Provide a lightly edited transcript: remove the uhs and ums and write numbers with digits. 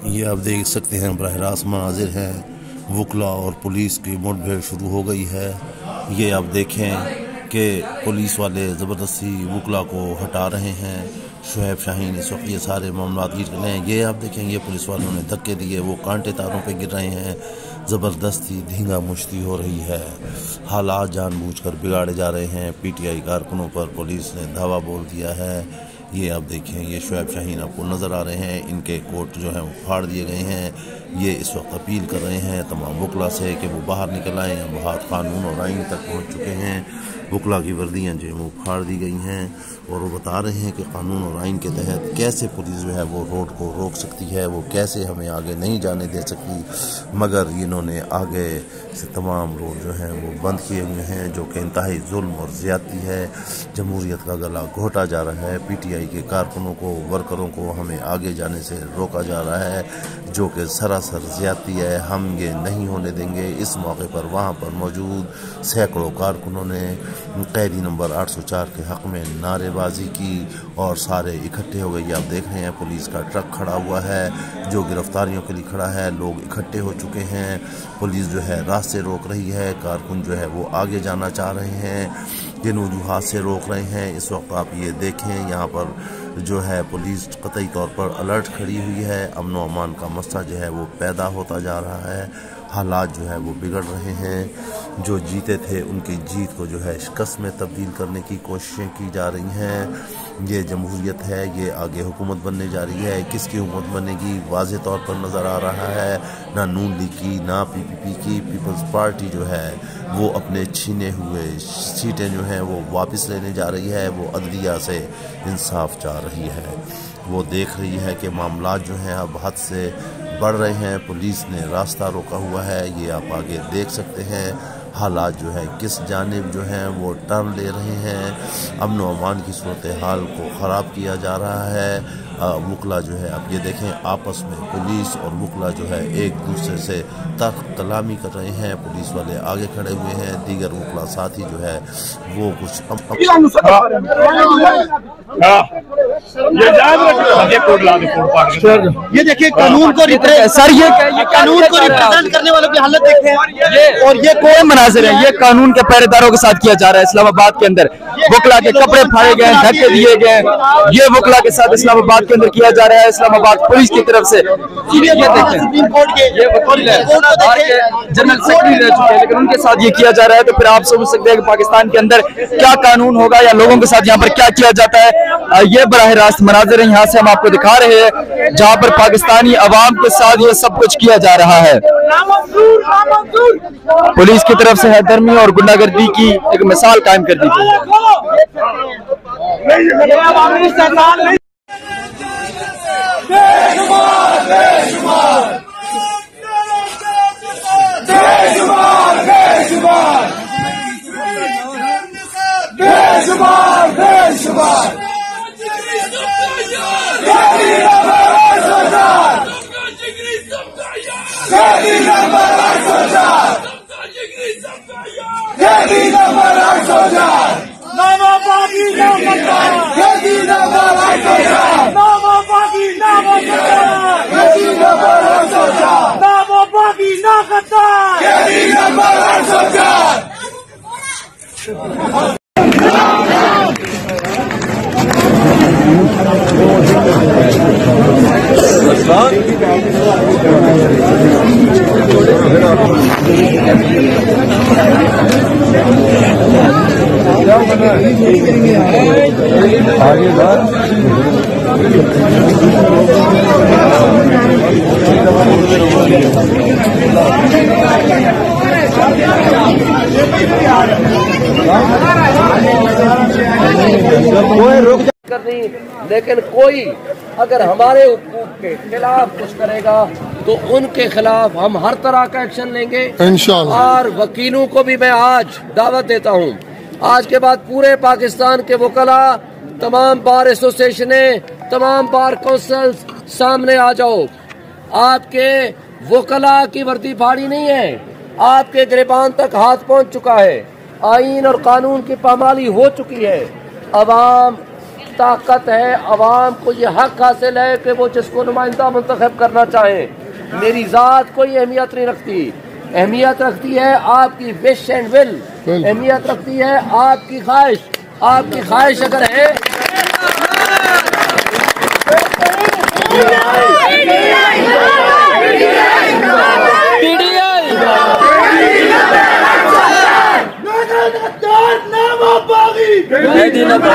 ये आप देख सकते हैं बराह रास्त मनाजिर हैं। वकला और पुलिस की मुठभेड़ शुरू हो गई है। ये आप देखें कि पुलिस वाले ज़बरदस्ती वकला को हटा रहे हैं। शुएब शाहीन इस वक्त ये सारे मामला गिर रहे हैं। ये आप देखें ये पुलिस वालों ने धक्के दिए, वो कांटे तारों पे गिर रहे हैं। ज़बरदस्ती धींगा मुश्ती हो रही है। हालात जानबूझकर बिगाड़े जा रहे हैं। PTI कारकुनों पर पुलिस ने धावा बोल दिया है। ये आप देखें ये शुएब शाहीन आपको नज़र आ रहे हैं। इनके कोट जो हैं वो फाड़ दिए गए हैं। ये इस वक्त अपील कर रहे हैं तमाम वकला से कि वो बाहर निकल आएँ। अब कानून और आइन तक पहुँच चुके हैं। वकला की वर्दियाँ जो है वो फाड़ दी गई हैं और वो बता रहे हैं कि कानून और आइन के तहत कैसे पुलिस जो है वो रोड को रोक सकती है, वो कैसे हमें आगे नहीं जाने दे सकती। मगर इन्होंने आगे से तमाम रोड जो हैं वो बंद किए हुए हैं, जो कि इंतहाई जुल्म और ज़्यादती है। जमहूरियत का गला घोटा जा रहा है। PTI के कारकुनों को, वर्करों को हमें आगे जाने से रोका जा रहा है, जो कि सरासर ज़्यादती है। हम ये नहीं होने देंगे। इस मौके पर वहाँ पर मौजूद सैकड़ों कारकुनों ने कैदी नंबर 804 के हक़ में नारेबाजी की और सारे इकट्ठे हो गए। आप देख रहे हैं पुलिस का ट्रक खड़ा हुआ है जो गिरफ्तारियों के लिए खड़ा है। लोग इकट्ठे हो चुके हैं। पुलिस जो है रास्ते रोक रही है। कारकुन जो है वो आगे जाना चाह रहे हैं। जिन वजूहात से रोक रहे हैं इस वक्त आप ये देखें, यहाँ पर जो है पुलिस कतई तौर पर अलर्ट खड़ी हुई है। अमन व अमान का मसला जो है वो पैदा होता जा रहा है। हालात जो है वो बिगड़ रहे हैं। जो जीते थे उनकी जीत को जो है शिकस्त में तब्दील करने की कोशिशें की जा रही हैं। ये जमहूरियत है, ये आगे हुकूमत बनने जा रही है। किसकी हुकूमत बनेगी वाज़े तौर पर नज़र आ रहा है। ना नून लीग की, ना PPP की। पीपल्स पार्टी जो है वो अपने छीने हुए सीटें जो हैं वो वापस लेने जा रही है। वो अदलिया से इंसाफ चाह रही है। वो देख रही है कि मामला जो हैं अब हद से बढ़ रहे हैं। पुलिस ने रास्ता रोका हुआ है। ये आप आगे देख सकते हैं। हालात जो है किस जानिब जो हैं वो टर्न ले रहे हैं। अमन व अमान की सूरत हाल को ख़राब किया जा रहा है। वकला जो है अब ये देखें आपस में पुलिस और वकला जो है एक दूसरे से तर्क कलामी कर रहे हैं। पुलिस वाले आगे खड़े हुए हैं, दीगर वकला साथी जो है वो कुछ ये देखिए कानून को सर, ये कानून को रिप्रेजेंट करने वालों की हालत देखें। और ये कौन मनाजिर है, ये कानून के पहरेदारों के साथ किया जा रहा है। इस्लामाबाद के अंदर वकला के कपड़े फाड़े गए, धक्के दिए गए। ये वकला के साथ इस्लामाबाद के अंदर किया जा रहा है, इस्लामाबाद पुलिस की तरफ से। ये देखें, सुप्रीम कोर्ट के ये वकील है, जनरल सेक्रेटरी रह चुके हैं, लेकिन उनके साथ ये किया जा रहा है। तो फिर आप समझ सकते हैं कि पाकिस्तान के अंदर क्या कानून होगा या लोगों के साथ यहाँ पर क्या किया जाता है। ये बराह रास्त मनाजिर है, यहाँ से हम आपको दिखा रहे हैं जहाँ पर पाकिस्तानी अवाम के साथ ये सब कुछ किया जा रहा है। पुलिस की तरफ से हैदरमी और गुंडागर्दी की एक मिसाल कायम कर दी गई है। करनी, लेकिन कोई अगर हमारे हुकूक के खिलाफ कुछ करेगा तो उनके खिलाफ हम हर तरह का एक्शन लेंगे इंशाअल्लाह। और वकीलों को भी मैं आज दावत देता हूँ, आज के बाद पूरे पाकिस्तान के वकला, तमाम बार एसोसिएशनें, तमाम बार काउंसिल्स सामने आ जाओ। आपके वकला की वर्दी फाड़ी नहीं है, आपके गिरबान तक हाथ पहुँच चुका है। आईन और कानून की पामाली हो चुकी है। अवाम ताकत है, अवाम को ये हक हासिल है कि वो जिसको नुमाइंदा मुंतखब करना चाहे। मेरी ज़ात कोई अहमियत नहीं रखती, अहमियत रखती है आपकी विश एंड विल, अहमियत रखती है आपकी ख्वाहिश। आपकी ख्वाहिश अगर है नंबर